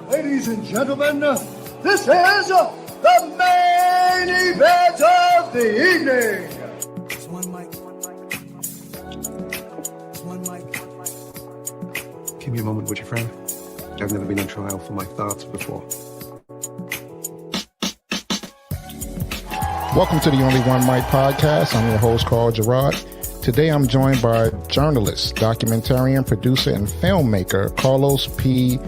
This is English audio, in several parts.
Ladies and gentlemen, this is the main event of the evening. Give me a moment, would you, friend? I've never been on trial for my thoughts before. Welcome to the Only One Mic podcast. I'm your host, Carl Gerard. Today I'm joined by journalist, documentarian, producer, and filmmaker, Carlos P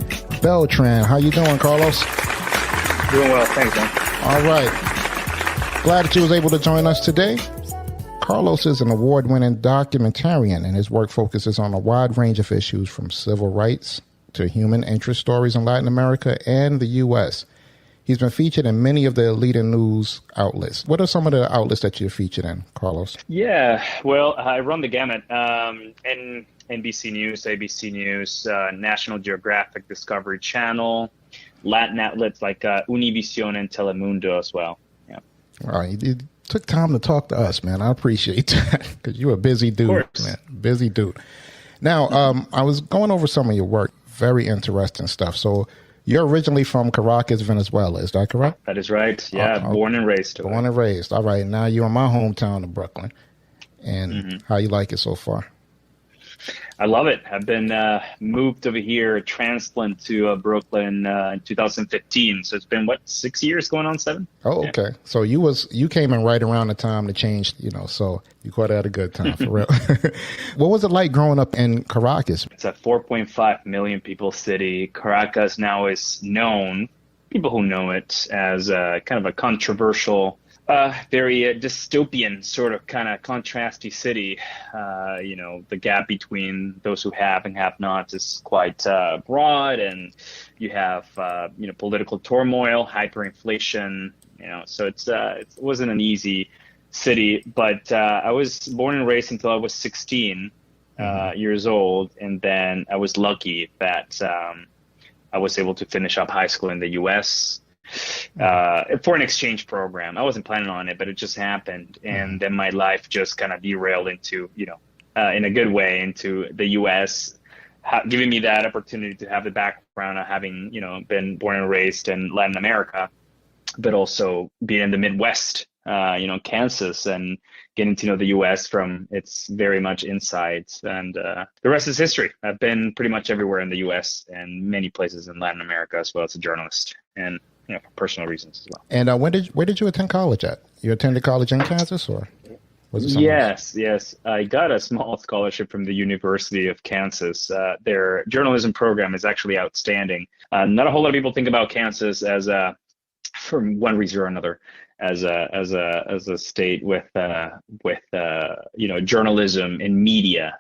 Beltran. How you doing, Carlos? Doing well, thanks, man. All right. Glad that you was able to join us today. Carlos is an award-winning documentarian, and his work focuses on a wide range of issues from civil rights to human interest stories in Latin America and the U.S. He's been featured in many of the leading news outlets. What are some of the outlets that you're featured in, Carlos? Yeah, well, I run the gamut. NBC News, ABC News, National Geographic, Discovery Channel, Latin outlets like Univision and Telemundo as well. Yeah. All right. You took time to talk to us, man. I appreciate that because you're a busy dude, man. Busy dude. Now, I was going over some of your work. Very interesting stuff. So you're originally from Caracas, Venezuela. Is that correct? That is right. Yeah, born and raised. Born and raised. All right. Now you're in my hometown of Brooklyn. And how you like it so far? I love it. I've been moved over here, transplant to Brooklyn in 2015. So it's been, 6 years going on, 7? Oh, okay. Yeah. So you came in right around the time to change, so you caught it at a good time, for real. What was it like growing up in Caracas? It's a 4.5 million people city. Caracas now is known, people who know it, as kind of a controversial, very dystopian sort of kind of contrasty city. The gap between those who have and have not is quite broad, and you have political turmoil, hyperinflation. So it wasn't an easy city. But I was born and raised until I was 16 years old, and then I was lucky that I was able to finish up high school in the U.S. For an exchange program. I wasn't planning on it, but it just happened. And then my life just kind of derailed into, in a good way, into the U.S., giving me that opportunity to have the background of having, been born and raised in Latin America, but also being in the Midwest, Kansas, and getting to know the U.S. from its very much inside. And the rest is history. I've been pretty much everywhere in the U.S. and many places in Latin America as well as a journalist. And for personal reasons as well. And where did you attend college at? You attended college in Kansas, or was it something else? Yes. I got a small scholarship from the University of Kansas. Their journalism program is actually outstanding. Not a whole lot of people think about Kansas as for one reason or another, as a state with journalism and media,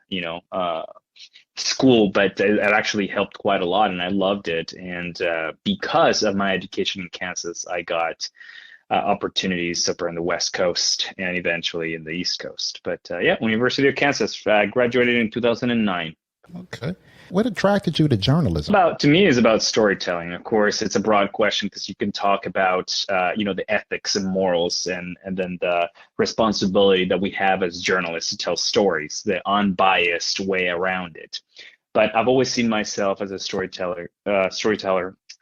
school, but it actually helped quite a lot, and I loved it. And because of my education in Kansas, I got opportunities up on the West Coast and eventually in the East Coast. But University of Kansas. I graduated in 2009. Okay. What attracted you to journalism? To me, is about storytelling. Of course, it's a broad question because you can talk about, the ethics and morals and then the responsibility that we have as journalists to tell stories, the unbiased way around it. But I've always seen myself as a storyteller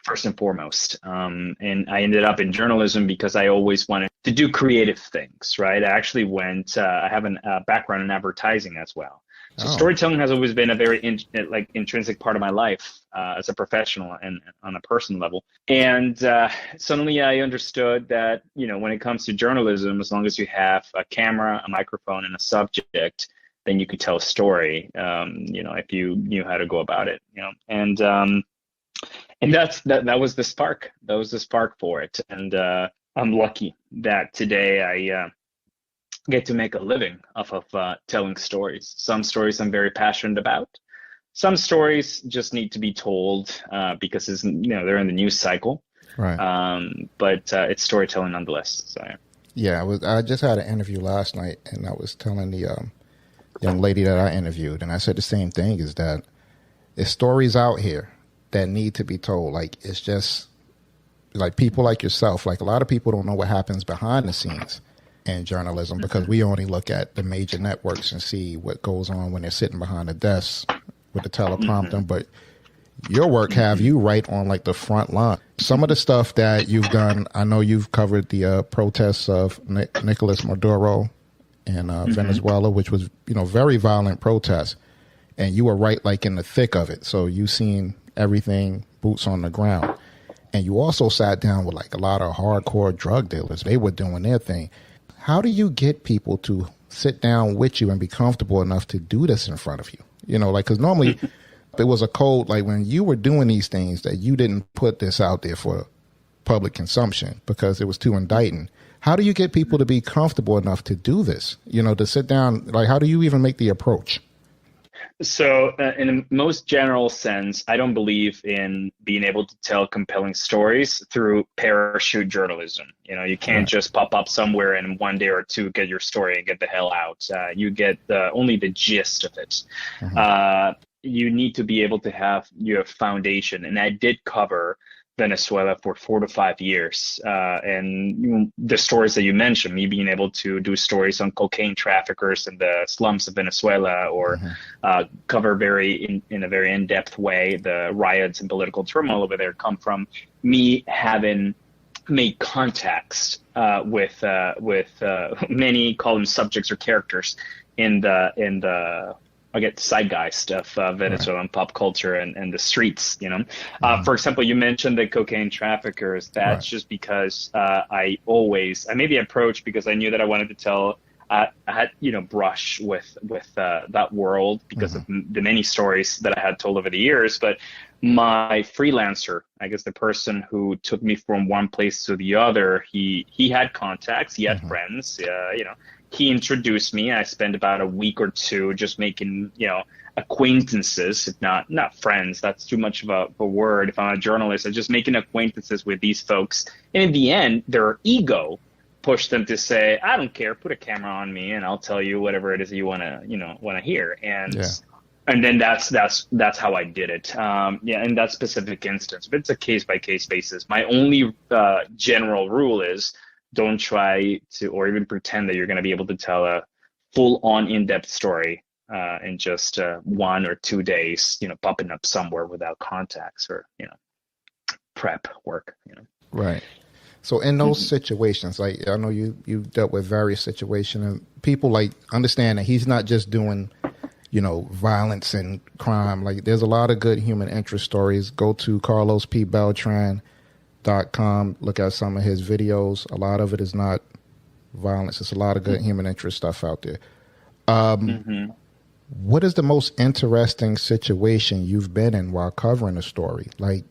first and foremost. And I ended up in journalism because I always wanted to do creative things, right? I actually I have a background in advertising as well. So storytelling has always been a very intrinsic part of my life as a professional and on a personal level. And suddenly I understood that, when it comes to journalism, as long as you have a camera, a microphone, and a subject, then you could tell a story, if you knew how to go about it, And that was the spark. That was the spark for it. And I'm lucky that today I get to make a living off of telling stories. Some stories I'm very passionate about. Some stories just need to be told because they're in the news cycle. Right. But it's storytelling nonetheless. So. Yeah, I just had an interview last night, and I was telling the young lady that I interviewed, and I said the same thing: is that there's stories out here that need to be told. Like, it's just like people like yourself. Like, a lot of people don't know what happens behind the scenes in journalism because we only look at the major networks and see what goes on when they're sitting behind the desk with the teleprompter. But your work have you right on like the front line. Some of the stuff that you've done, I know you've covered the protests of Nicolas Maduro in Venezuela, which was, very violent protests. And you were right like in the thick of it. So you seen everything, boots on the ground. And you also sat down with like a lot of hardcore drug dealers. They were doing their thing. How do you get people to sit down with you and be comfortable enough to do this in front of you? Because normally there was a code, like when you were doing these things, that you didn't put this out there for public consumption because it was too indicting. How do you get people to be comfortable enough to do this? To sit down, like how do you even make the approach? So in the most general sense, I don't believe in being able to tell compelling stories through parachute journalism. You can't just pop up somewhere and in one day or two get your story and get the hell out. You get only the gist of it. You need to be able to have your foundation. And I did cover Venezuela for 4 to 5 years. And the stories that you mentioned, me being able to do stories on cocaine traffickers in the slums of Venezuela, or cover in a very in-depth way the riots and political turmoil over there, come from me having made contacts with many, call them subjects or characters in the I get zeitgeist of Venezuelan pop culture and the streets, For example, you mentioned the cocaine traffickers. That's just because I made the approach because I knew that I wanted to tell, I had, brush with that world because of the many stories that I had told over the years. But my freelancer, I guess the person who took me from one place to the other, he had contacts, he had friends, he introduced me. I spent about a week or two just making, acquaintances, if not friends. That's too much of a word. If I'm a journalist, I'm just making acquaintances with these folks. And in the end, their ego pushed them to say, I don't care, put a camera on me and I'll tell you whatever it is you want to hear. And then that's how I did it. In that specific instance, but it's a case by case basis. My only general rule is, don't try to, or even pretend that you're going to be able to tell a full-on in-depth story in just 1 or 2 days, popping up somewhere without contacts or, prep work, Right. So in those situations, like I know you've dealt with various situations, and people like understand that he's not just doing, violence and crime. Like there's a lot of good human interest stories. Go to Carlos P Beltran. .com, look at some of his videos. A lot of it is not violence. It's a lot of good human interest stuff out there. What is the most interesting situation you've been in while covering a story? Like,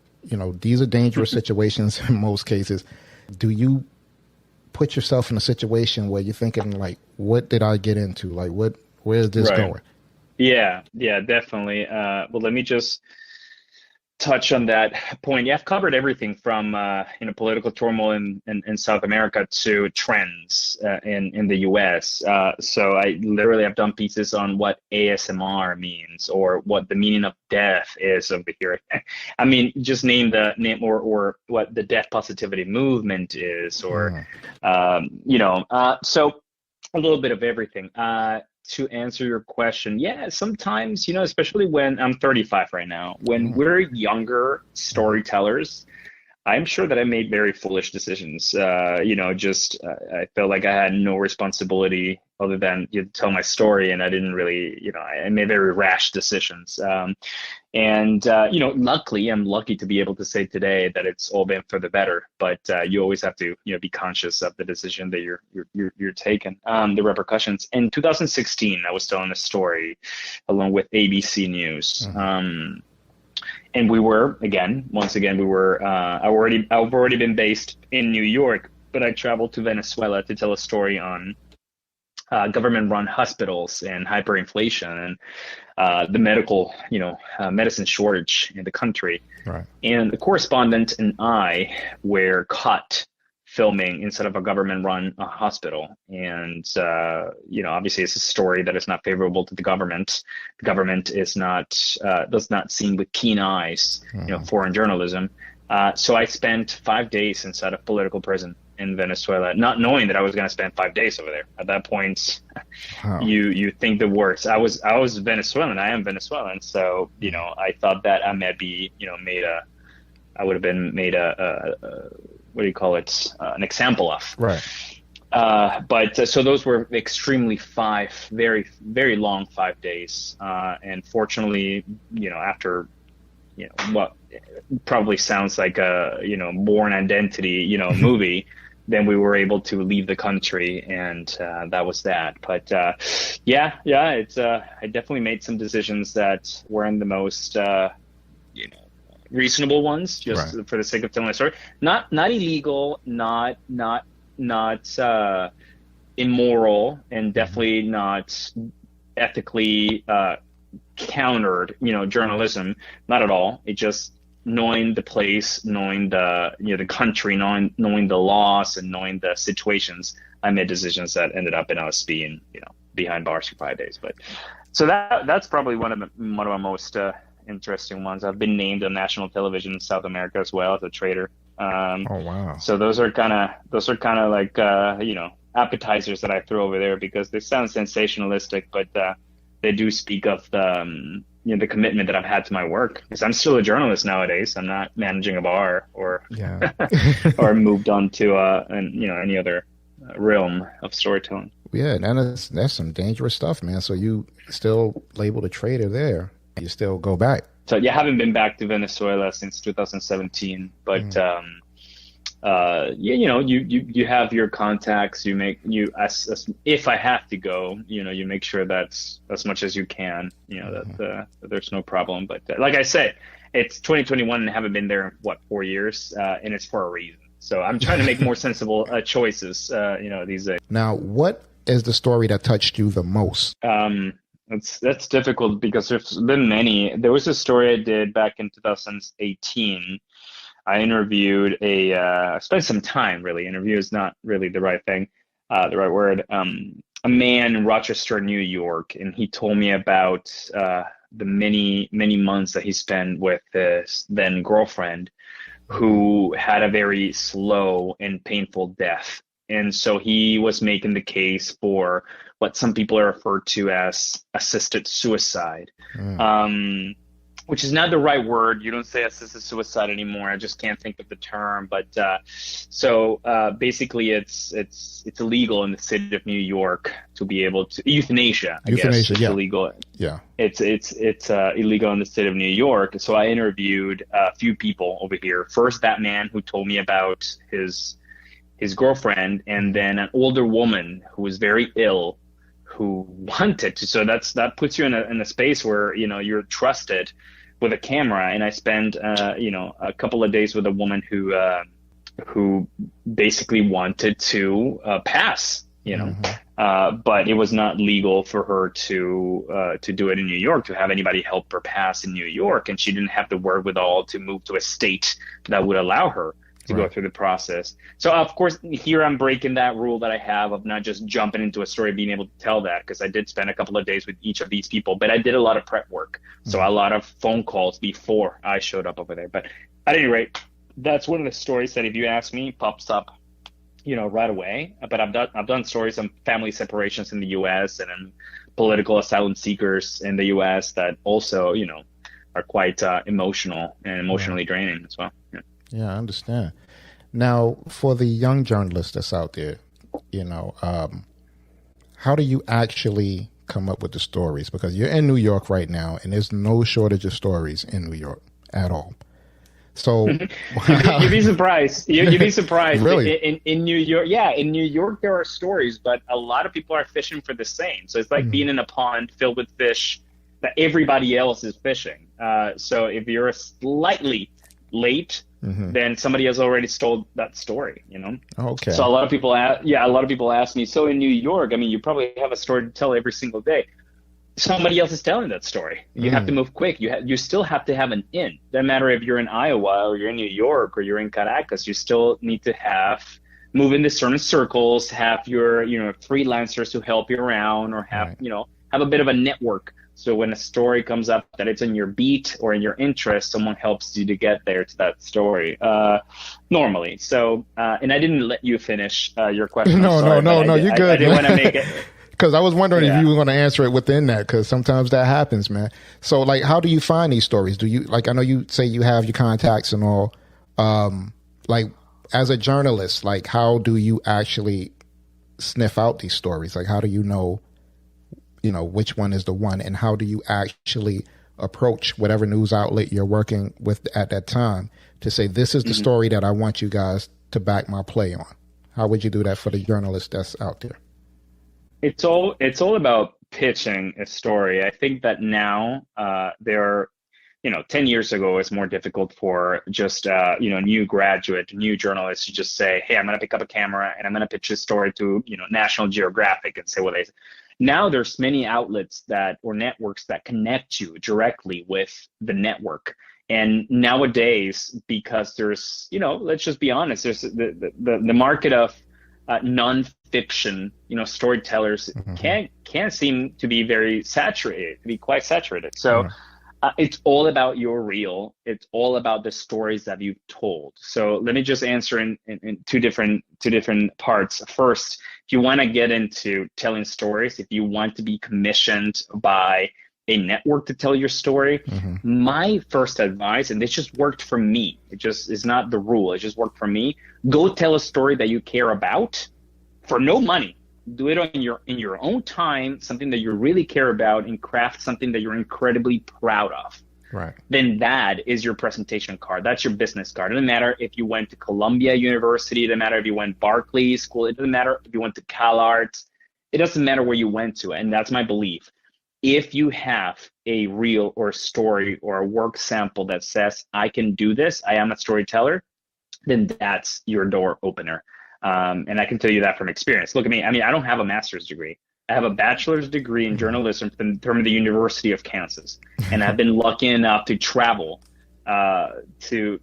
these are dangerous situations in most cases. Do you put yourself in a situation where you're thinking like, what did I get into? Like, where is this going? Yeah, definitely. Well, let me just touch on that point. I've covered everything from political turmoil in South America to trends in the U.S. So I literally have done pieces on what ASMR means or what the meaning of death is over here. I mean, just name or what the death positivity movement is, or so a little bit of everything. To answer your question, sometimes, especially when I'm 35 right now, when we're younger storytellers, I'm sure that I made very foolish decisions. I felt like I had no responsibility other than tell my story, and I didn't really, I made very rash decisions. Luckily, I'm lucky to be able to say today that it's all been for the better. But you always have to, be conscious of the decision that you're taking, the repercussions. In 2016, I was telling a story along with ABC News. And we were, once again, I've already been based in New York, but I traveled to Venezuela to tell a story on government-run hospitals and hyperinflation and the medical, medicine shortage in the country. Right. And the correspondent and I were caught filming inside of a government-run hospital. And, obviously it's a story that is not favorable to the government. The government is does not see with keen eyes, foreign journalism. So I spent 5 days inside of political prison in Venezuela, not knowing that I was going to spend 5 days over there. At that point, Wow. you think the worst. I was Venezuelan. I am Venezuelan. So, I thought that I might be, I would have been made what do you call it? An example of. Right. But so those were extremely very, very long 5 days. And fortunately, after, what probably sounds like a, Born Identity, movie, then we were able to leave the country, and that was that. But it's I definitely made some decisions that weren't the most, reasonable ones, just Right. for the sake of telling a story. Not illegal, not immoral, and definitely not ethically countered, journalism. Not at all. It just knowing the place, knowing the country, knowing the laws, and knowing the situations. I made decisions that ended up in us being, behind bars for 5 days. But so that's probably one of my most interesting ones. I've been named on national television in South America as well as a trader. Oh, wow. So those are kind of like appetizers that I throw over there, because they sound sensationalistic, but they do speak of the the commitment that I've had to my work. Because I'm still a journalist nowadays. I'm not managing a bar or or moved on to any other realm of storytelling. Yeah, that's some dangerous stuff, man. So you still labeled a trader there. You still go back. So I haven't been back to Venezuela since 2017, but you have your contacts. As if I have to go, you make sure that's as much as you can. That there's no problem. But like I said, it's 2021 and I haven't been there in 4 years, and it's for a reason. So I'm trying to make more sensible choices. These days. Now, what is the story that touched you the most? That's difficult because there's been many. There was a story I did back in 2018. I interviewed I spent some time, really. Interview is not really the right thing, the right word. A man in Rochester, New York, and he told me about the many, many months that he spent with his then girlfriend, who had a very slow and painful death. And so he was making the case for what some people are referred to as assisted suicide, which is not the right word. You don't say assisted suicide anymore. I just can't think of the term. But basically, it's illegal in the city of New York to be able to euthanasia. I guess it's illegal. Yeah, it's illegal in the state of New York. So I interviewed a few people over here. First, that man who told me about his girlfriend, and then an older woman who was very ill, who wanted to. So that puts you in a space where you're trusted with a camera. And I spent a couple of days with a woman who basically wanted to pass. But it was not legal for her to do it in New York, to have anybody help her pass in New York, and she didn't have the wherewithal to move to a state that would allow her to go through the process. So of course, here I'm breaking that rule that I have of not just jumping into a story, being able to tell that, because I did spend a couple of days with each of these people, but I did a lot of prep work. So a lot of phone calls before I showed up over there. But at any rate, that's one of the stories that, if you ask me, pops up, right away. But I've done stories on family separations in the U.S. and on political asylum seekers in the U.S. that also, are quite emotional and emotionally draining as well. Yeah. Yeah, I understand. Now, for the young journalists that's out there, how do you actually come up with the stories? Because you're in New York right now, and there's no shortage of stories in New York at all. So you'd be surprised. You'd be surprised. Really? In New York, in New York there are stories, but a lot of people are fishing for the same. So it's like being in a pond filled with fish that everybody else is fishing. So if you're slightly late, then somebody has already stole that story, Okay. So a lot of people ask me, so in New York, you probably have a story to tell every single day. Somebody else is telling that story. You have to move quick. You still have to have an in. Doesn't matter if you're in Iowa or you're in New York or you're in Caracas. You still need to move into certain circles, have your freelancers to help you around, or have have a bit of a network. So when a story comes up that it's in your beat or in your interest, someone helps you to get there to that story, normally. So, and I didn't let you finish your question. No, you're good. I didn't want to make it. Because I was wondering if you were going to answer it within that, because sometimes that happens, man. So, like, how do you find these stories? Do you, like, I know you say you have your contacts and all. Like, as a journalist, like, how do you actually sniff out these stories? Like, how do you know which one is the one, and how do you actually approach whatever news outlet you're working with at that time to say, this is the story that I want you guys to back my play on? How would you do that for the journalist that's out there? It's all about pitching a story. I think that now there, 10 years ago, it's more difficult for just new graduate, new journalists to just say, hey, I'm going to pick up a camera and I'm going to pitch a story to National Geographic and say what they say. Now there's many outlets or networks that connect you directly with the network. And nowadays, because there's, let's just be honest, there's the market of non-fiction, storytellers can seem to be quite saturated. So it's all about your reel. It's all about the stories that you've told. So let me just answer in two different parts. First, if you want to get into telling stories, if you want to be commissioned by a network to tell your story, my first advice, and this just worked for me, it just is not the rule, it just worked for me, go tell a story that you care about for no money. Do it in your own time, something that you really care about, and craft something that you're incredibly proud of. Right. Then that is your presentation card. That's your business card. It doesn't matter if you went to Columbia University. It doesn't matter if you went Barclay School. It doesn't matter if you went to CalArts. It doesn't matter where you went to. And that's my belief. If you have a reel or a story or a work sample that says, I can do this, I am a storyteller, then that's your door opener. And I can tell you that from experience. Look at me. I mean, I don't have a master's degree. I have a bachelor's degree in journalism from the University of Kansas. And I've been lucky enough to travel to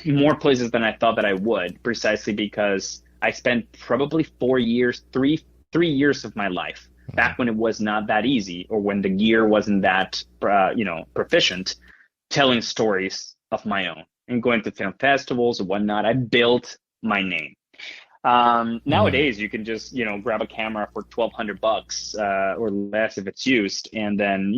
more places than I thought that I would, precisely because I spent probably 4 years, three years of my life, back when it was not that easy, or when the gear wasn't that, proficient, telling stories of my own and going to film festivals and whatnot. I built my name. Nowadays, you can just, grab a camera for $1,200 or less if it's used, and then,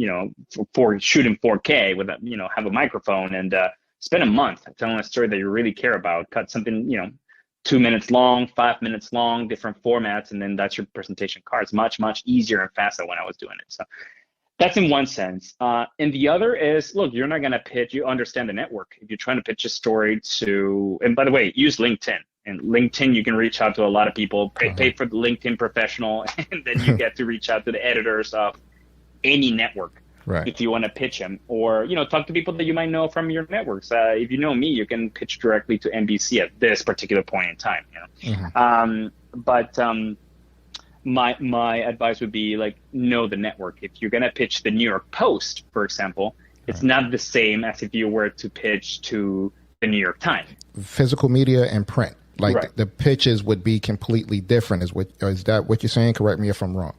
shoot in 4K with have a microphone and spend a month telling a story that you really care about. Cut something, 2 minutes long, 5 minutes long, different formats, and then that's your presentation card. It's much, much easier and faster when I was doing it. So that's in one sense. And the other is, look, you're not going to pitch, you understand the network. If you're trying to pitch a story to, and by the way, use LinkedIn. And LinkedIn, you can reach out to a lot of people, pay for the LinkedIn professional, and then you get to reach out to the editors of any network if you want to pitch them. Or, talk to people that you might know from your networks. If you know me, you can pitch directly to NBC at this particular point in time. But my advice would be, know the network. If you're going to pitch the New York Post, for example, it's not the same as if you were to pitch to the New York Times. Physical media and print. The pitches would be completely different. Is that what you're saying? Correct me if I'm wrong.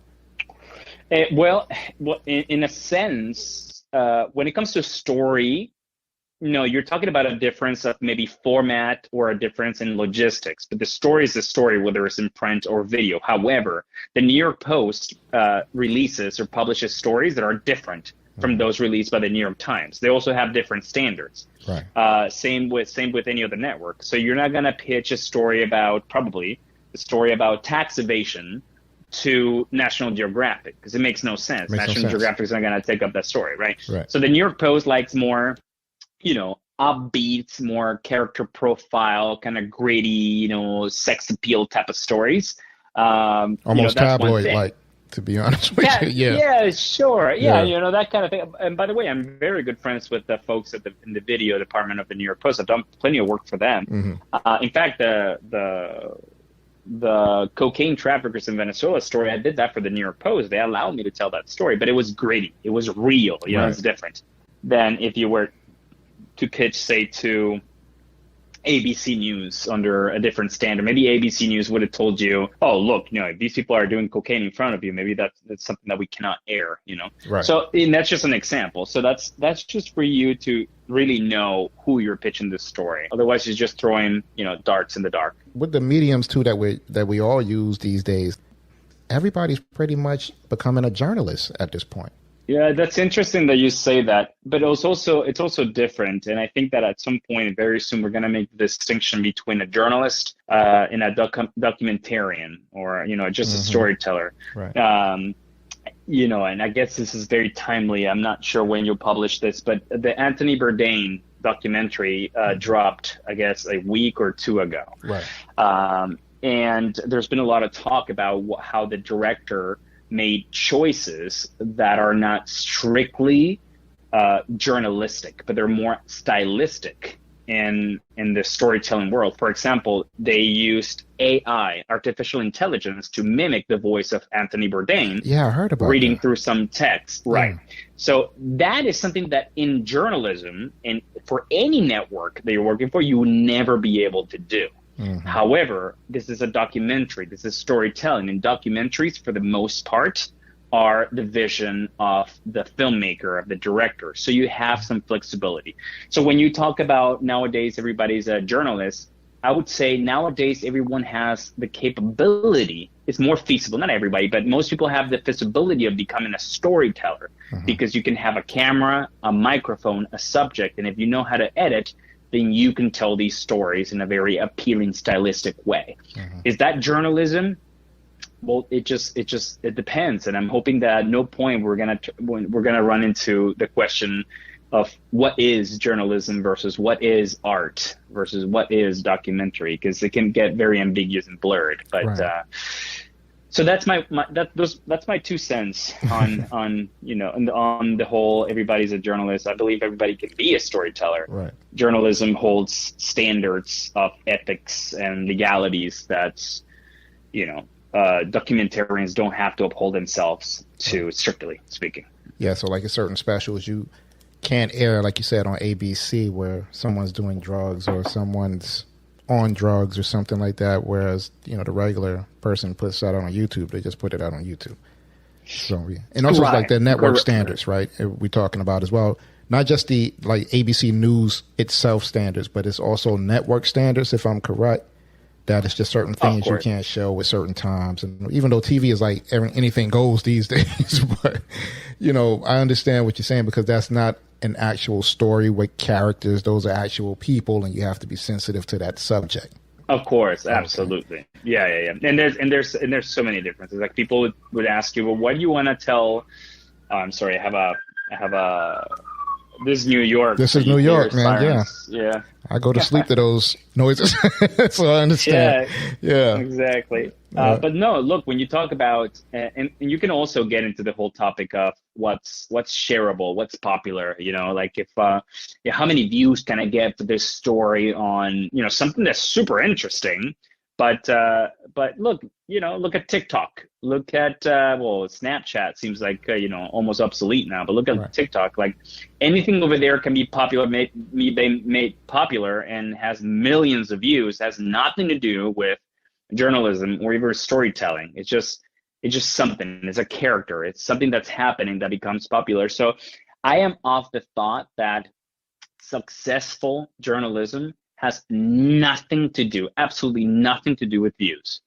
Well, in a sense, when it comes to story, you're talking about a difference of maybe format or a difference in logistics. But the story is the story, whether it's in print or video. However, the New York Post releases or publishes stories that are different from those released by the New York Times. They also have different standards. Right. Same with any other network. So you're not going to pitch a story about tax evasion to National Geographic, because it makes no sense. National Geographic is not going to take up that story, right? So the New York Post likes more, upbeat, more character profile, kind of gritty, sex appeal type of stories. Almost tabloid-like. To be honest with you, yeah, sure, that kind of thing. And by the way, I'm very good friends with the folks in the video department of the New York Post. I've done plenty of work for them. In fact, the cocaine traffickers in Venezuela story, I did that for the New York Post. They allowed me to tell that story, but it was gritty. It was real. It's different than if you were to pitch, say, to ABC News under a different standard. Maybe ABC News would have told you, oh, look, if these people are doing cocaine in front of you, maybe that's something that we cannot air, Right. So, and that's just an example. So that's just for you to really know who you're pitching this story. Otherwise, you're just throwing, darts in the dark. With the mediums too that we all use these days, everybody's pretty much becoming a journalist at this point. Yeah, that's interesting that you say that, but it's also different. And I think that at some point very soon, we're going to make the distinction between a journalist and a documentarian, or, just a storyteller. Right. And I guess this is very timely. I'm not sure when you'll publish this, but the Anthony Bourdain documentary dropped, I guess, a week or two ago. Right. And there's been a lot of talk about how the director made choices that are not strictly journalistic, but they're more stylistic in the storytelling world. For example, they used AI, artificial intelligence, to mimic the voice of Anthony Bourdain. Yeah, I heard about reading that. through some text. Right. So that is something that in journalism and for any network that you're working for, you will never be able to do. However, this is a documentary. This is storytelling. And documentaries, for the most part, are the vision of the filmmaker, of the director. So you have some flexibility. So when you talk about nowadays everybody's a journalist, I would say nowadays everyone has the capability. It's more feasible, not everybody, but most people have the feasibility of becoming a storyteller because you can have a camera, a microphone, a subject, and if you know how to edit, then you can tell these stories in a very appealing, stylistic way. Is that journalism? Well, it depends, and I'm hoping that at no point we're gonna run into the question of what is journalism versus what is art versus what is documentary, because it can get very ambiguous and blurred. But so that's that's my 2 cents on on the whole. Everybody's a journalist. I believe everybody can be a storyteller. Right. Journalism holds standards of ethics and legalities that documentarians don't have to uphold themselves to, strictly speaking. Yeah, so like in certain specials, you can't air, like you said, on ABC where someone's doing drugs or someone's on drugs or something like that, whereas the regular person puts that on YouTube. They just put it out on YouTube. So and also it's like the network standards, right? We're talking about as well, not just the like ABC News itself standards, but it's also network standards, if I'm correct. That it's just certain things you can't show with certain times. And even though TV is like anything goes these days, but I understand what you're saying, because that's not an actual story with characters. Those are actual people, and you have to be sensitive to that subject. Of course, absolutely. Yeah. And there's so many differences. Like people would ask you, well, what do you want to tell? I'm sorry, I have a. This is New York. This is New York, man. Sirens. Yeah. I go to sleep to those noises, so I understand. Yeah. Exactly. But no, look, when you talk about, and you can also get into the whole topic of what's shareable, what's popular. Like if how many views can I get for this story on something that's super interesting. But look, look at TikTok. Look at Snapchat seems like almost obsolete now. But look at TikTok. Like anything over there can be popular, made popular, and has millions of views. Has nothing to do with journalism or even storytelling. It's just something. It's a character. It's something that's happening that becomes popular. So I am of the thought that successful journalism has nothing to do, absolutely nothing to do with views.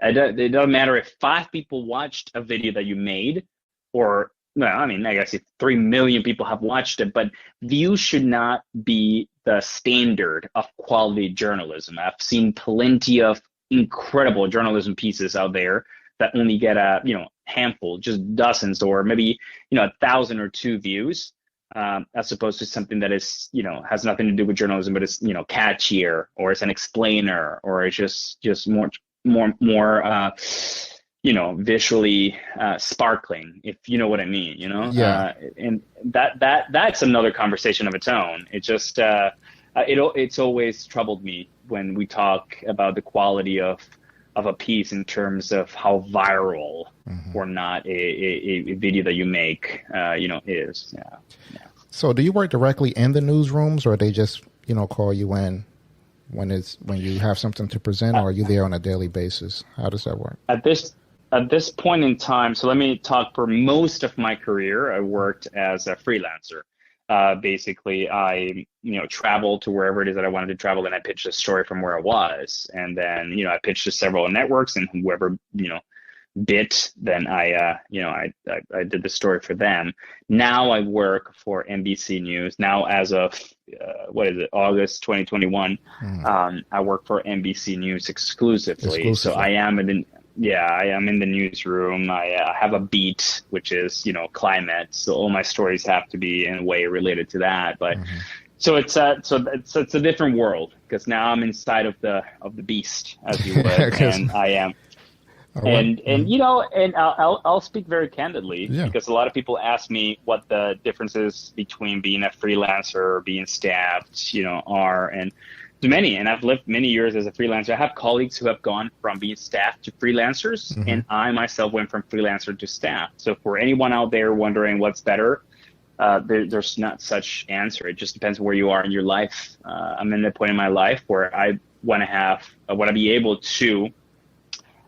It doesn't matter if 5 people watched a video that you made, or, I guess if 3 million people have watched it, but views should not be the standard of quality journalism. I've seen plenty of incredible journalism pieces out there that only get a handful, just dozens, or maybe 1,000 or 2 views. As opposed to something that is, has nothing to do with journalism, but it's, catchier, or it's an explainer, or it's just more, visually sparkling, if you know what I mean, Yeah. And that's another conversation of its own. It just, it's always troubled me when we talk about the quality of a piece in terms of how viral or not a video that you make, is. Yeah. So do you work directly in the newsrooms, or they just, call you in when you have something to present, or are you there on a daily basis? How does that work? At this point in time, so let me talk. For most of my career, I worked as a freelancer. Basically, I traveled to wherever it is that I wanted to travel, and I pitched a story from where I was, and then I pitched to several networks, and whoever bit, then I did the story for them. Now I work for NBC News. Now, as of August 2021, I work for NBC News exclusively. So I am in the newsroom. I have a beat, which is climate. So all my stories have to be in a way related to that. But so it's a different world, because now I'm inside of the beast, as you would, and I am. And I'll speak very candidly, because a lot of people ask me what the differences between being a freelancer or being staffed, are, and many. And I've lived many years as a freelancer. I have colleagues who have gone from being staffed to freelancers, and I myself went from freelancer to staff. So for anyone out there wondering what's better, there's not such answer. It just depends where you are in your life. I'm in the point in my life where I want to be able to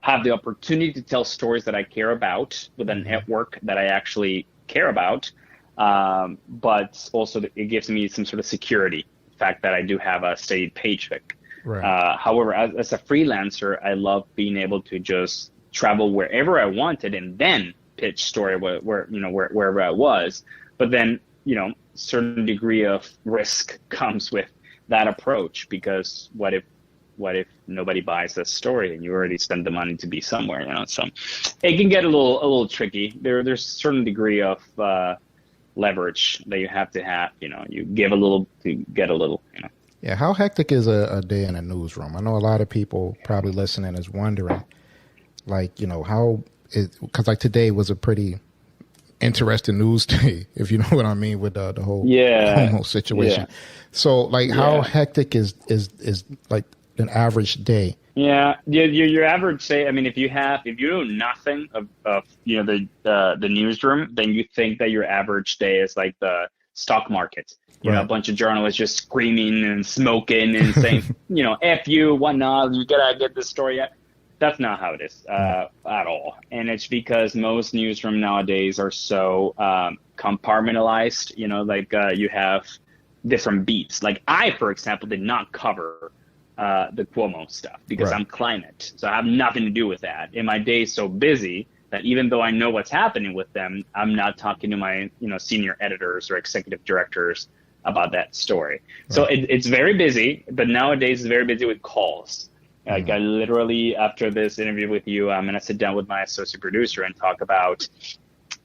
have the opportunity to tell stories that I care about with a network that I actually care about, but also it gives me some sort of security, the fact that I do have a steady paycheck. Right. However, as a freelancer, I love being able to just travel wherever I wanted and then pitch story wherever I was. But then, certain degree of risk comes with that approach, because what if nobody buys this story and you already spent the money to be somewhere, So it can get a little tricky. There's a certain degree of leverage that you have to have. You give a little to get a little. Yeah. How hectic is a day in a newsroom? I know a lot of people probably listening is wondering, because today was a pretty interesting news day, if you know what I mean, with the whole homo situation. Yeah. So how hectic is like an average day? Your average day. I mean, if you know nothing of the newsroom, then you think that your average day is like the stock market. A bunch of journalists just screaming and smoking and saying, F you, whatnot, you gotta get this story out. That's not how it is at all. And it's because most newsroom nowadays are so compartmentalized, you have different beats. Like I, for example, did not cover the Cuomo stuff because I'm climate. So I have nothing to do with that. And my day is so busy that even though I know what's happening with them, I'm not talking to my senior editors or executive directors about that story. So it's very busy, but nowadays it's very busy with calls. Like I literally, after this interview with you, I'm going to sit down with my associate producer and talk about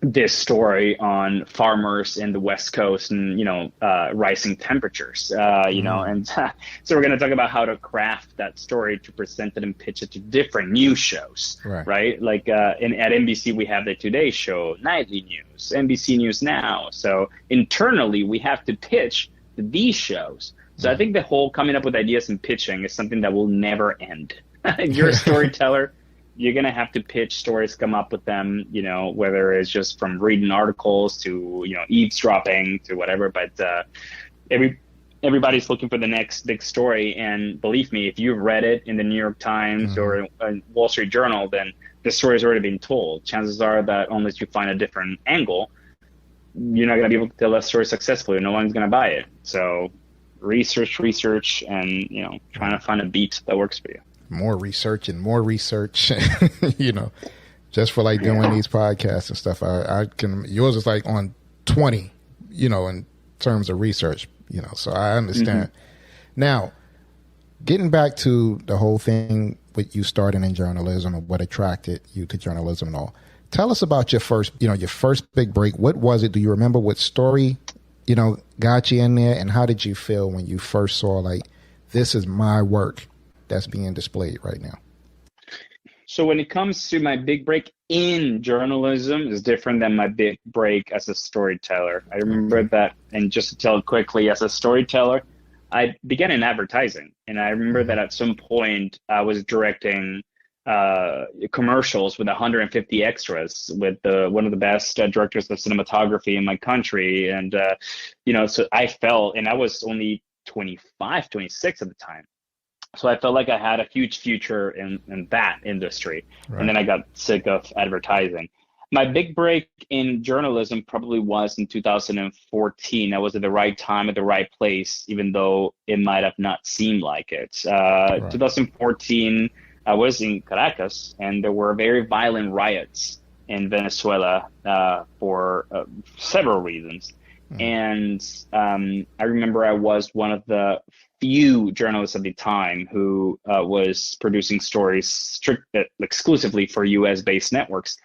this story on farmers in the West Coast and, rising temperatures, and so we're going to talk about how to craft that story to present it and pitch it to different news shows, right? Like at NBC, we have the Today Show, Nightly News, NBC News Now. So internally, we have to pitch to these shows. So I think the whole coming up with ideas and pitching is something that will never end. If you're a storyteller, you're going to have to pitch stories, come up with them, whether it's just from reading articles to, eavesdropping to whatever. But everybody's looking for the next big story. And believe me, if you've read it in the New York Times or Wall Street Journal, then the story's already been told. Chances are that unless you find a different angle, you're not going to be able to tell that story successfully. No one's going to buy it. So research, and, trying to find a beat that works for you. More research, just for like doing these podcasts and stuff. Yours is like on 20, in terms of research, so I understand. Now, getting back to the whole thing with you starting in journalism and what attracted you to journalism and all, tell us about your first big break. What was it? Do you remember what story, got you in there, and how did you feel when you first saw like, this is my work that's being displayed right now? So when it comes to my big break in journalism is different than my big break as a storyteller. I remember that, and just to tell it quickly, as a storyteller, I began in advertising. And I remember that at some point I was directing commercials with 150 extras with one of the best directors of cinematography in my country. And, so I felt, and I was only 25, 26 at the time. So I felt like I had a huge future in that industry. Right. And then I got sick of advertising. My big break in journalism probably was in 2014. I was at the right time at the right place, even though it might have not seemed like it. Right. 2014, I was in Caracas, and there were very violent riots in Venezuela for several reasons. And I remember I was one of the few journalists at the time who was producing stories exclusively for US-based networks.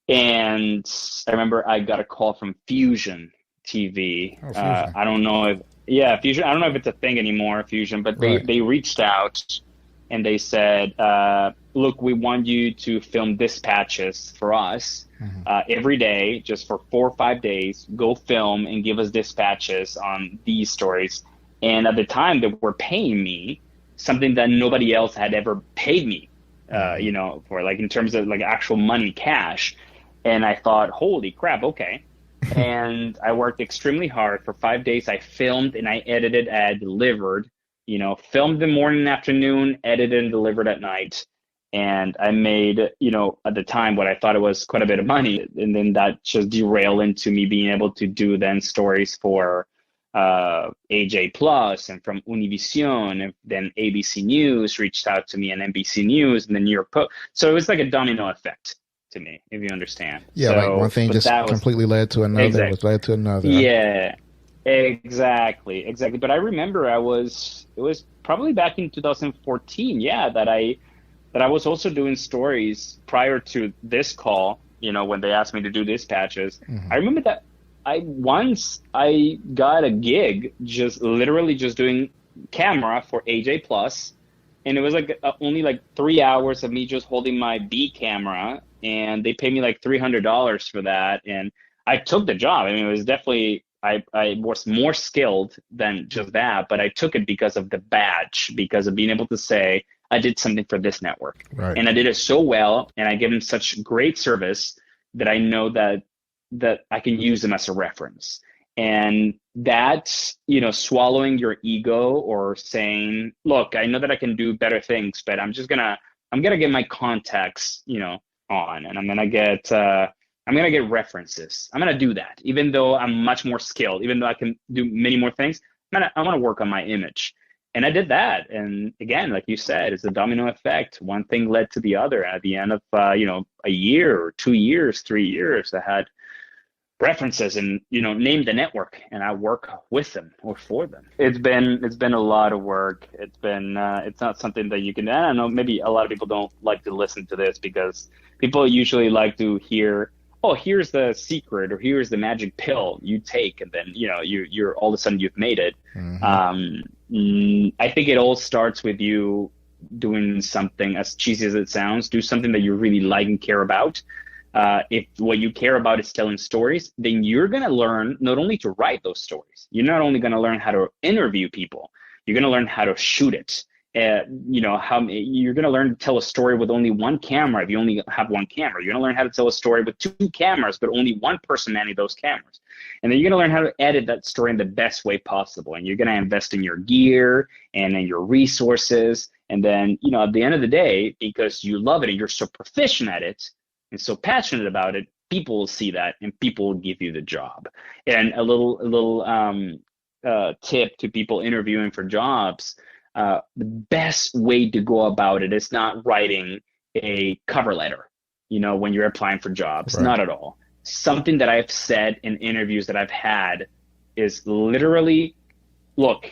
And I remember I got a call from Fusion TV. Oh, Fusion. I don't know if, Fusion. I don't know if it's a thing anymore, Fusion, but they reached out and they said, look, we want you to film dispatches for us every day, just for 4 or 5 days. Go film and give us dispatches on these stories. And at the time, they were paying me something that nobody else had ever paid me, for like in terms of like actual money, cash. And I thought, holy crap, okay. And I worked extremely hard for 5 days. I filmed and I edited, I delivered, filmed the morning and afternoon, edited and delivered at night. And I made, at the time, what I thought it was quite a bit of money. And then that just derailed into me being able to do then stories for AJ Plus and from Univision, and then ABC News reached out to me, and NBC News, and the New York Post. So it was like a domino effect to me, if you understand. Yeah, so, like one thing just completely led to another, exactly. was led to another. Yeah, exactly. But I remember it was probably back in 2014, that I was also doing stories prior to this call, when they asked me to do dispatches. I remember that I got a gig literally just doing camera for AJ Plus, and it was like only like 3 hours of me just holding my B camera, and they paid me like $300 for that, and I took the job. I mean, it was definitely I was more skilled than just that, but I took it because of the badge, because of being able to say I did something for this network, and I did it so well, and I gave them such great service that I know that I can use them as a reference. And that's, swallowing your ego or saying, look, I know that I can do better things, but I'm gonna get my contacts, on, and I'm gonna get references. I'm gonna do that, even though I'm much more skilled, even though I can do many more things. I want to work on my image. And I did that. And again, like you said, it's a domino effect. One thing led to the other. At the end of, a year or 2 years, 3 years, I had references and, named the network, and I work with them or for them. It's been a lot of work. It's been, it's not something that you can, I don't know, maybe a lot of people don't like to listen to this because people usually like to hear, oh, here's the secret, or here's the magic pill you take, and then, you're all of a sudden you've made it. I think it all starts with you doing something, as cheesy as it sounds, do something that you really like and care about. If what you care about is telling stories, then you're going to learn not only to write those stories, you're not only going to learn how to interview people, you're going to learn how to shoot it. How you're going to learn to tell a story with only one camera. If you only have one camera, you're going to learn how to tell a story with 2 cameras, but only one person manning those cameras. And then you're going to learn how to edit that story in the best way possible. And you're going to invest in your gear and in your resources. And then, at the end of the day, because you love it and you're so proficient at it and so passionate about it, people will see that and people will give you the job. And a little tip to people interviewing for jobs. The best way to go about it is not writing a cover letter, when you're applying for jobs. Not at all. Something that I've said in interviews that I've had is literally, look,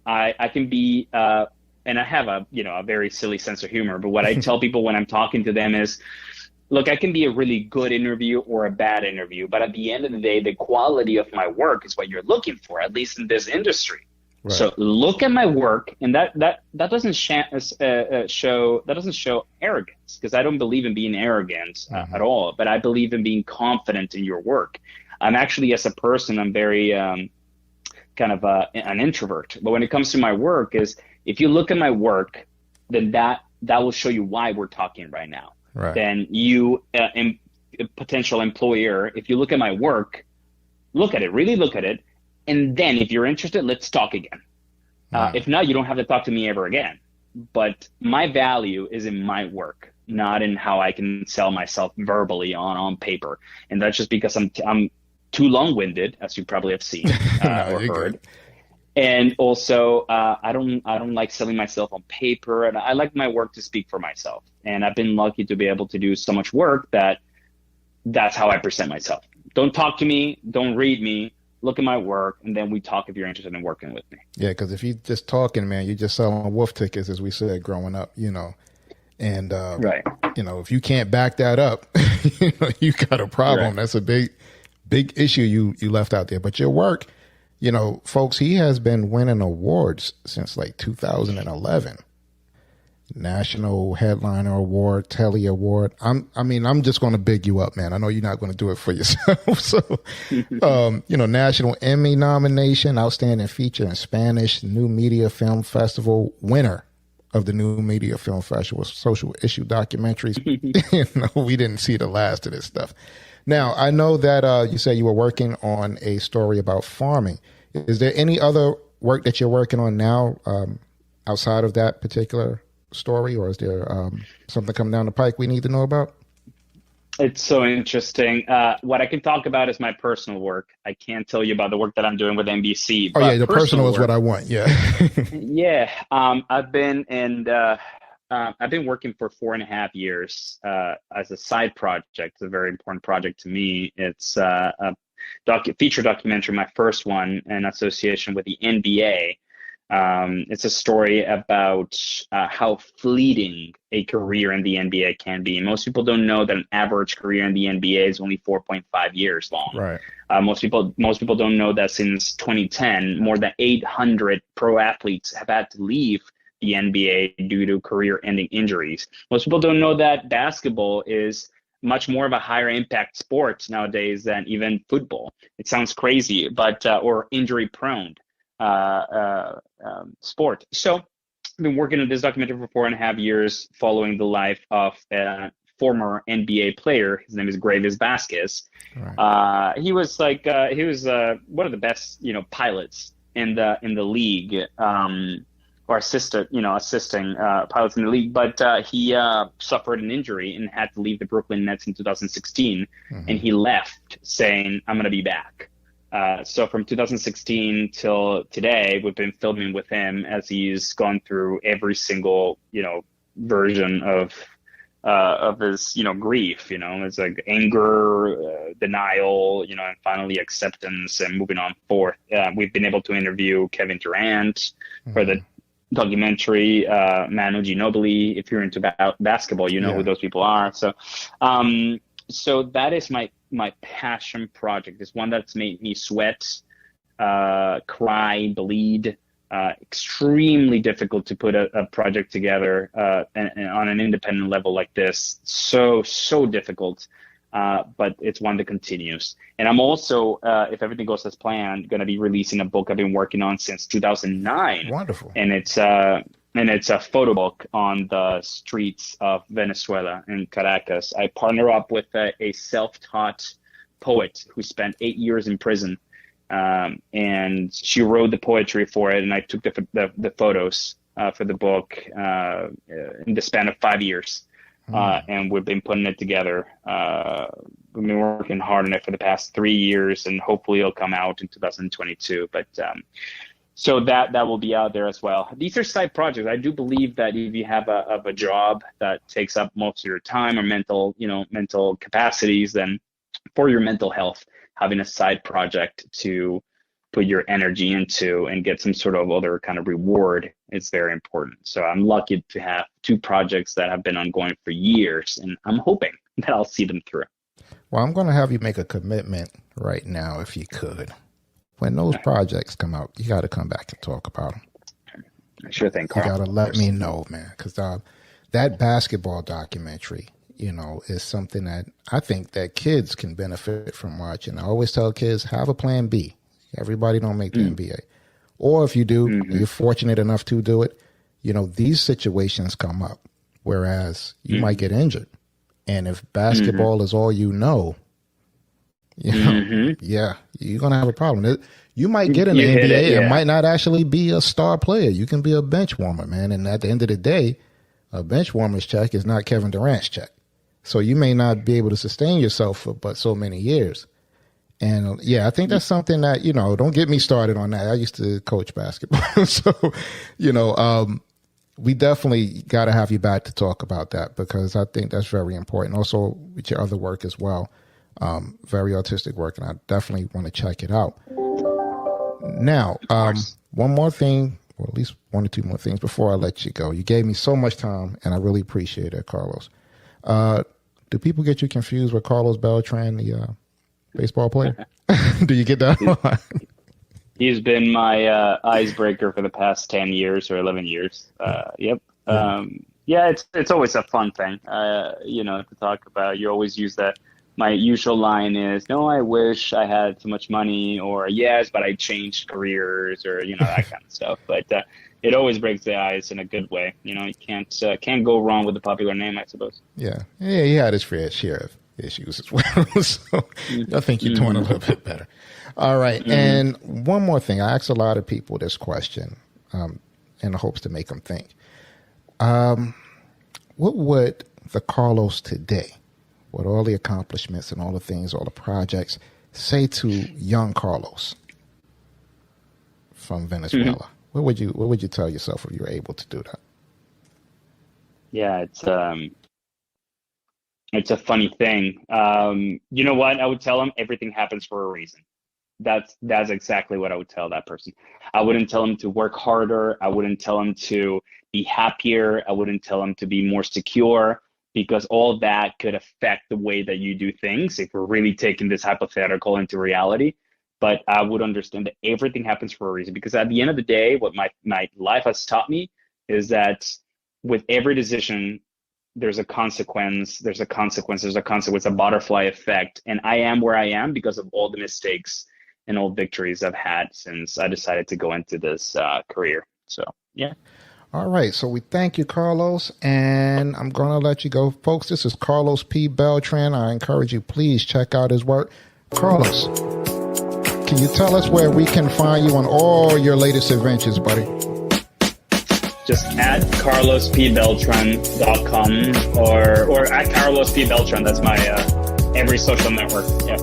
I can be, and I have a very silly sense of humor, but what I tell people when I'm talking to them is, look, I can be a really good interview or a bad interview, but at the end of the day, the quality of my work is what you're looking for, at least in this industry. Right. So look at my work, and that doesn't show arrogance, because I don't believe in being arrogant at all, but I believe in being confident in your work. I'm actually, as a person, I'm very kind of an introvert, but when it comes to my work, is if you look at my work, then that will show you why we're talking right now. Right. Then you, potential employer, if you look at my work, really look at it. And then if you're interested, let's talk again. If not, you don't have to talk to me ever again. but my value is in my work, not in how I can sell myself verbally on paper. And that's just because I'm too long-winded, as you probably have seen or heard. Good. And also, I don't like selling myself on paper, and I like my work to speak for myself. And I've been lucky to be able to do so much work that's how I present myself. Don't talk to me, don't read me, look at my work, and then we talk if you're interested in working with me. Yeah, because if you just talking, man, you're just selling wolf tickets, as we said growing up, And Right. If you can't back that up, you got a problem. Right. That's a big issue you left out there. But your work. Folks, he has been winning awards since like 2011. National Headliner Award, Telly Award. I'm just going to big you up, man. I know you're not going to do it for yourself. So, National Emmy nomination, Outstanding Feature in Spanish, New Media Film Festival, winner of the New Media Film Festival, social issue documentaries. We didn't see the last of this stuff. Now, I know that you said you were working on a story about farming. Is there any other work that you're working on now outside of that particular story, or is there something coming down the pike we need to know about? It's so interesting. What I can talk about is my personal work. I can't tell you about the work that I'm doing with NBC. Oh, yeah, the personal is what I want. Yeah. Yeah. I've been working for 4.5 years as a side project. It's a very important project to me. It's a feature documentary, my first one, in association with the NBA. It's a story about how fleeting a career in the NBA can be. Most people don't know that an average career in the NBA is only 4.5 years long. Right. Most people don't know that since 2010, more than 800 pro athletes have had to leave the NBA due to career-ending injuries. Most people don't know that basketball is much more of a higher impact sport nowadays than even football. It sounds crazy, but or injury-prone sport. So I've been working on this documentary for 4.5 years, following the life of a former NBA player. His name is Gravis Vasquez. Right. He was one of the best pilots in the league. Or assisting pilots in the league, but he suffered an injury and had to leave the Brooklyn Nets in 2016, and he left saying, "I'm going to be back." So from 2016 till today, we've been filming with him as he's gone through every single version of his grief. It's like anger, denial, and finally acceptance and moving on forth. We've been able to interview Kevin Durant for the documentary, Manu Ginobili. If you're into basketball, you know who those people are. So that is my passion project. It's one that's made me sweat, cry, bleed. Extremely difficult to put a project together and on an independent level like this. So difficult. But it's one that continues. And I'm also, if everything goes as planned, going to be releasing a book I've been working on since 2009. Wonderful. And it's a photo book on the streets of Venezuela in Caracas. I partner up with a self-taught poet who spent 8 years in prison. And she wrote the poetry for it, and I took the photos for the book in the span of 5 years. And we've been putting it together. We've been working hard on it for the past 3 years, and hopefully it'll come out in 2022. But so that will be out there as well. These are side projects. I do believe that if you have a job that takes up most of your time or mental capacities, then for your mental health, having a side project to put your energy into and get some sort of other kind of reward is very important. So I'm lucky to have 2 projects that have been ongoing for years, and I'm hoping that I'll see them through. Well, I'm going to have you make a commitment right now, if you could. When those projects come out, you got to come back and talk about them. Sure thing, Carl. You got to let me know, man, because that basketball documentary, is something that I think that kids can benefit from watching. I always tell kids, have a plan B. Everybody don't make the NBA. Or if you do, you're fortunate enough to do it, these situations come up, whereas you might get injured. And if basketball is all you know, You know, yeah, you're gonna have a problem. You might get in the NBA and might not actually be a star player. You can be a bench warmer, man. And at the end of the day, a bench warmer's check is not Kevin Durant's check. So you may not be able to sustain yourself for but so many years. And I think that's something that, don't get me started on that. I used to coach basketball. So, we definitely got to have you back to talk about that, because I think that's very important. Also with your other work as well. Very artistic work, and I definitely want to check it out. Now, one more thing, or at least one or two more things before I let you go. You gave me so much time, and I really appreciate it, Carlos. Do people get you confused with Carlos Beltran, the baseball player? Do you get that? He's been my icebreaker for the past 10 years or 11 years. Yep. It's always a fun thing, to talk about. You always use that. My usual line is, no, I wish I had so much money, or yes, but I changed careers, or, that kind of stuff. But it always breaks the ice in a good way. You can't go wrong with a popular name, I suppose. Yeah, he had his fair share of issues as well. So I think you're doing a little bit better. All right. And one more thing. I ask a lot of people this question in the hopes to make them think. What would the Carlos today, with all the accomplishments and all the things, all the projects, say to young Carlos from Venezuela? What would you tell yourself if you were able to do that? Yeah, it's a funny thing. You know what? I would tell him everything happens for a reason. That's exactly what I would tell that person. I wouldn't tell him to work harder. I wouldn't tell him to be happier. I wouldn't tell him to be more secure, because all that could affect the way that you do things if we're really taking this hypothetical into reality. But I would understand that everything happens for a reason, because at the end of the day, what my life has taught me is that with every decision, there's a consequence, a butterfly effect. And I am where I am because of all the mistakes and all victories I've had since I decided to go into this career. So, yeah. All right. So we thank you, Carlos, and I'm going to let you go. Folks, this is Carlos P Beltran. I encourage you, please check out his work. Carlos, can you tell us where we can find you on all your latest adventures, buddy? Just at carlospbeltran.com or at Carlos P Beltran. That's my every social network. Yeah.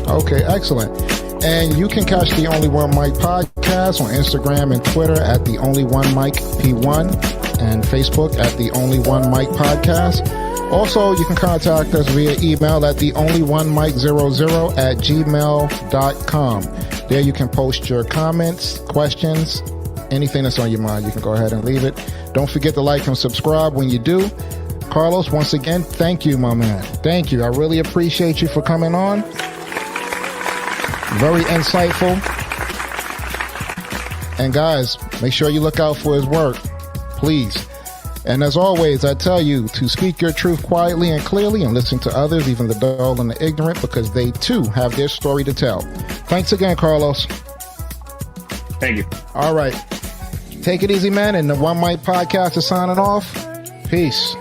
Okay, excellent. And you can catch the Only One Mic podcast on Instagram and Twitter at the Only One Mic P1 and Facebook at the Only One Mic podcast. Also, you can contact us via email at theonlyonemike00@gmail.com. There you can post your comments, questions, anything that's on your mind. You can go ahead and leave it. Don't forget to like and subscribe when you do. Carlos, once again, thank you, my man. Thank you. I really appreciate you for coming on. Very insightful. And guys, make sure you look out for his work, please. And as always, I tell you to speak your truth quietly and clearly and listen to others, even the dull and the ignorant, because they too have their story to tell. Thanks again, Carlos. Thank you. All right. Take it easy, man. And the One Mic podcast is signing off. Peace.